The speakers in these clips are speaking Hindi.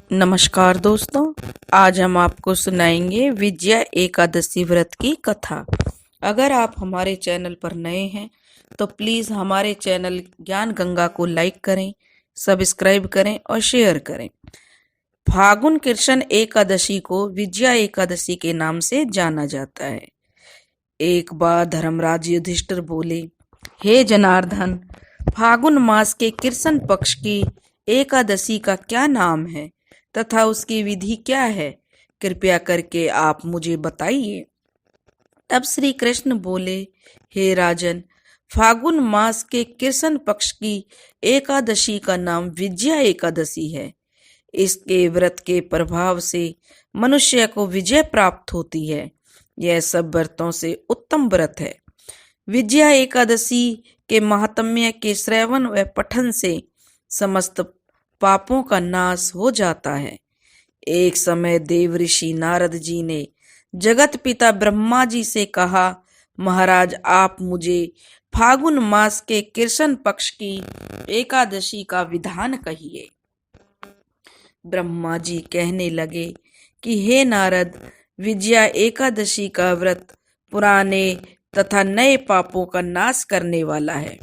नमस्कार दोस्तों, आज हम आपको सुनाएंगे विजया एकादशी व्रत की कथा। अगर आप हमारे चैनल पर नए हैं तो प्लीज़ हमारे चैनल ज्ञान गंगा को लाइक करें, सब्सक्राइब करें और शेयर करें। फागुन कृष्ण एकादशी को विजया एकादशी के नाम से जाना जाता है। एक बार धर्मराज युधिष्ठिर बोले, हे जनार्दन, फागुन मास के कृष्ण पक्ष की एकादशी का क्या नाम है तथा उसकी विधि क्या है? कृपया करके आप मुझे बताइए। तब श्री कृष्ण बोले, हे राजन, फागुन मास के कृष्ण पक्ष की एकादशी का नाम विजया एकादशी है। इसके व्रत के प्रभाव से मनुष्य को विजय प्राप्त होती है। यह सब व्रतों से उत्तम व्रत है। विजया एकादशी के महात्म्य के श्रवण व पठन से समस्त पापों का नाश हो जाता है। एक समय देव ऋषि नारद जी ने जगत पिता ब्रह्मा जी से कहा, महाराज, आप मुझे फागुन मास के कृष्ण पक्ष की एकादशी का विधान कहिए। ब्रह्मा जी कहने लगे कि हे नारद, विजया एकादशी का व्रत पुराने तथा नए पापों का नाश करने वाला है।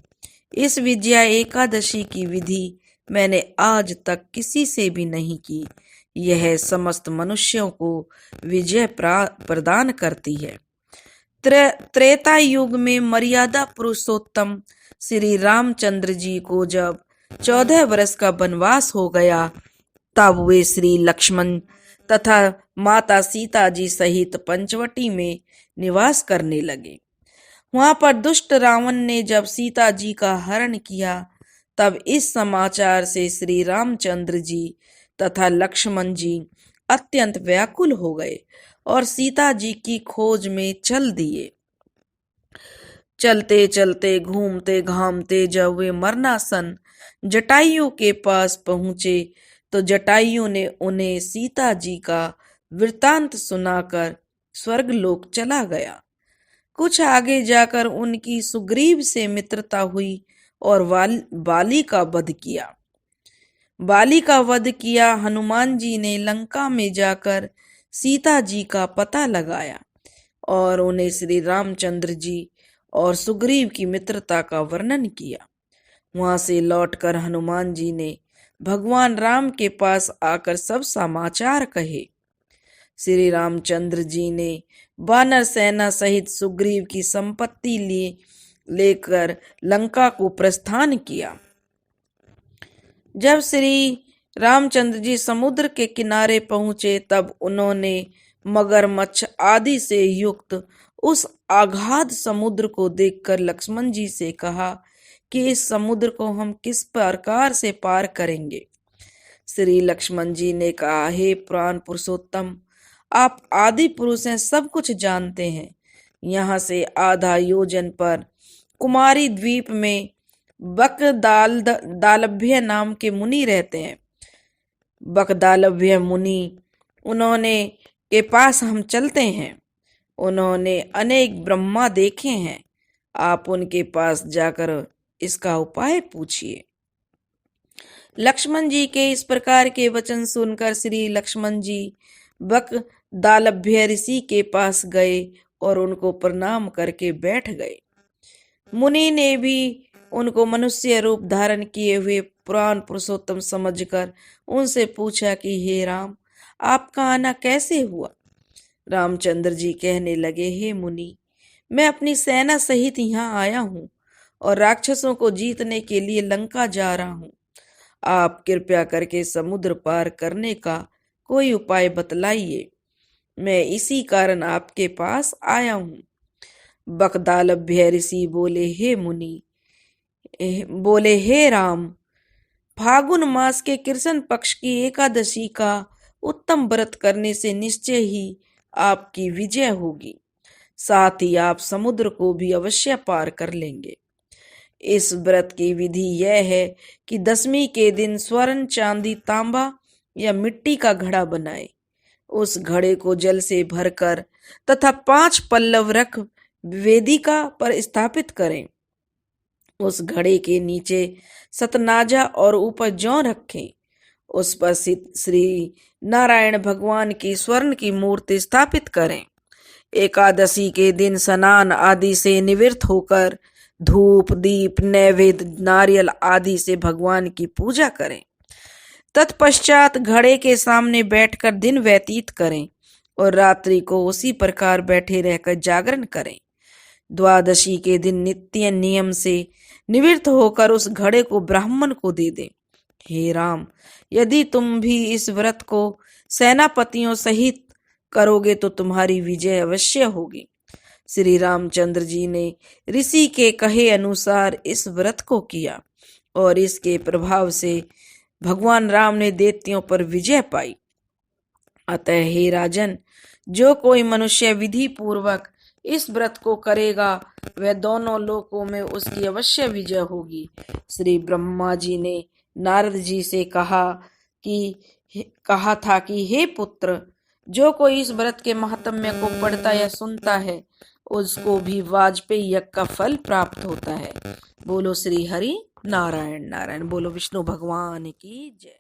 इस विजया एकादशी की विधि मैंने आज तक किसी से भी नहीं की। यह समस्त मनुष्यों को विजय प्रदान करती है। त्रेता युग में मर्यादा पुरुषोत्तम श्री रामचंद्र जी को जब 14 वर्ष का वनवास हो गया, तब वे श्री लक्ष्मण तथा माता सीता जी सहित पंचवटी में निवास करने लगे। वहां पर दुष्ट रावण ने जब सीता जी का हरण किया, तब इस समाचार से श्री रामचंद्र जी तथा लक्ष्मण जी अत्यंत व्याकुल हो गए और सीता जी की खोज में चल दिए। चलते चलते घूमते घामते जब वे मरणासन जटायु के पास पहुंचे, तो जटायु ने उन्हें सीता जी का वृतांत सुनाकर स्वर्गलोक चला गया। कुछ आगे जाकर उनकी सुग्रीव से मित्रता हुई और बाली का वध किया। हनुमान जी ने लंका में जाकर सीता जी का पता लगाया और उन्हें श्री रामचंद्र जी और सुग्रीव की मित्रता का वर्णन किया। वहां से लौटकर हनुमान जी ने भगवान राम के पास आकर सब समाचार कहे। श्री रामचंद्र जी ने वानर सेना सहित सुग्रीव की संपत्ति लेकर लंका को प्रस्थान किया। जब श्री रामचंद्र जी समुद्र के किनारे पहुंचे, तब उन्होंने मगरमच्छ आदि से युक्त उस अगाध समुद्र को देखकर लक्ष्मण जी से कहा कि इस समुद्र को हम किस प्रकार से पार करेंगे। श्री लक्ष्मण जी ने कहा, हे प्राण पुरुषोत्तम, आप आदि पुरुष हैं, सब कुछ जानते हैं। यहाँ से आधा योजन पर कुमारी द्वीप में बकदालभ्य नाम के मुनि रहते हैं। बकदालभ्य मुनि उन्होंने के पास हम चलते हैं। उन्होंने अनेक ब्रह्मा देखे हैं। आप उनके पास जाकर इसका उपाय पूछिए। लक्ष्मण जी के इस प्रकार के वचन सुनकर श्री लक्ष्मण जी बकदालभ्य ऋषि के पास गए और उनको प्रणाम करके बैठ गए। मुनि ने भी उनको मनुष्य रूप धारण किए हुए पुराण पुरुषोत्तम समझकर उनसे पूछा कि हे राम, आपका आना कैसे हुआ? रामचंद्र जी कहने लगे, हे मुनि, मैं अपनी सेना सहित यहाँ आया हूँ और राक्षसों को जीतने के लिए लंका जा रहा हूँ। आप कृपया करके समुद्र पार करने का कोई उपाय बतलाइए। मैं इसी कारण आपके पास आया हूँ। बकदालभ्य ऋषि बोले, हे राम, फागुन मास के कृष्ण पक्ष की एकादशी का उत्तम व्रत करने से निश्चय ही आपकी विजय होगी। साथ ही आप समुद्र को भी अवश्य पार कर लेंगे। इस व्रत की विधि यह है कि दशमी के दिन स्वर्ण, चांदी, तांबा या मिट्टी का घड़ा बनाए। उस घड़े को जल से भरकर तथा 5 पल्लव रख वेदिका पर स्थापित करें। उस घड़े के नीचे सतनाजा और ऊपर जौ रखें उस पर श्री नारायण भगवान की स्वर्ण की मूर्ति स्थापित करें। एकादशी के दिन स्नान आदि से निवृत्त होकर धूप दीप नैवेद्य नारियल आदि से भगवान की पूजा करें। तत्पश्चात घड़े के सामने बैठकर दिन व्यतीत करें और रात्रि को उसी प्रकार बैठे रहकर जागरण करें। द्वादशी के दिन नित्य नियम से निवृत्त होकर उस घड़े को ब्राह्मण को दे दें। हे राम, यदि तुम भी इस व्रत को सेनापतियों सहित करोगे तो तुम्हारी विजय अवश्य होगी। श्री रामचंद्र जी ने ऋषि के कहे अनुसार इस व्रत को किया और इसके प्रभाव से भगवान राम ने दैत्यों पर विजय पाई। अतः हे राजन, जो कोई मनुष्य विधि पूर्वक इस व्रत को करेगा वह दोनों लोकों में उसकी अवश्य विजय होगी। श्री ब्रह्मा जी ने नारद जी से कहा था कि हे पुत्र, जो कोई इस व्रत के महात्म्य को पढ़ता या सुनता है उसको भी वाजपेयी यज्ञ का फल प्राप्त होता है। बोलो श्री हरि नारायण नारायण। बोलो विष्णु भगवान की जय।